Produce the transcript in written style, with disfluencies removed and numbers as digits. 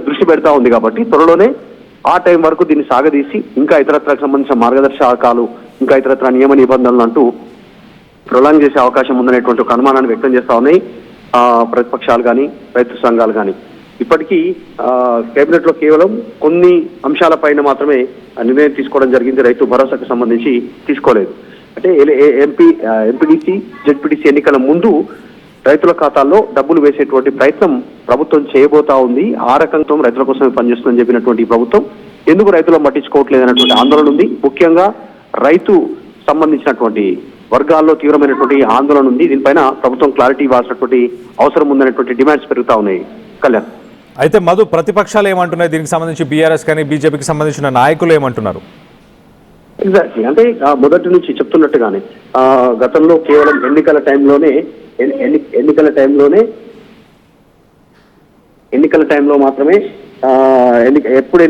దృష్టి పెడతా ఉంది కాబట్టి త్వరలోనే ఆ టైం వరకు దీన్ని సాగదీసి ఇంకా ఇతరత్రకు సంబంధించిన మార్గదర్శకాలు ఇంకా ఇతరత్ర నియమ నిబంధనలు అంటూ ప్రొలాంగ్ చేసే అవకాశం ఉందనేటువంటి ఒక అనుమానాన్ని వ్యక్తం చేస్తా ఉన్నాయి ప్రతిపక్షాలు కానీ రైతు సంఘాలు కానీ. ఇప్పటికీ కేబినెట్ లో కేవలం కొన్ని అంశాలపైన మాత్రమే నిర్ణయం తీసుకోవడం జరిగింది. రైతు భరోసాకు సంబంధించి తీసుకోలేదు. అంటే ఎంపీడీసీ జెడ్పీటీసీ ఎన్నికల ముందు రైతుల ఖాతాల్లో డబ్బులు వేసేటువంటి ప్రయత్నం ప్రభుత్వం చేయబోతా ఉంది. ఆ రకంతో రైతుల కోసమే పనిచేస్తుందని చెప్పినటువంటి ప్రభుత్వం ఎందుకు రైతులను పట్టించుకోవట్లేదు అనేటువంటి ఆందోళన ఉంది. ముఖ్యంగా రైతు సంబంధించినటువంటి వర్గాల్లో తీవ్రమైనటువంటి ఆందోళన ఉంది. దీనిపైన ప్రభుత్వం క్లారిటీ ఇవ్వాల్సినటువంటి అవసరం ఉందనేటువంటి డిమాండ్స్ పెరుగుతా ఉన్నాయి. కళ్యాణ్, అయితే మధు, ప్రతిపక్షాలు ఏమంటున్నాయి దీనికి సంబంధించి? బీఆర్ఎస్ కానీ బీజేపీకి సంబంధించిన నాయకులు ఏమంటున్నారు? ఎగ్జాక్ట్లీ, అంటే మొదటి నుంచి చెప్తున్నట్టుగానే గతంలో కేవలం ఎన్నికల టైంలో మాత్రమే ఎప్పుడు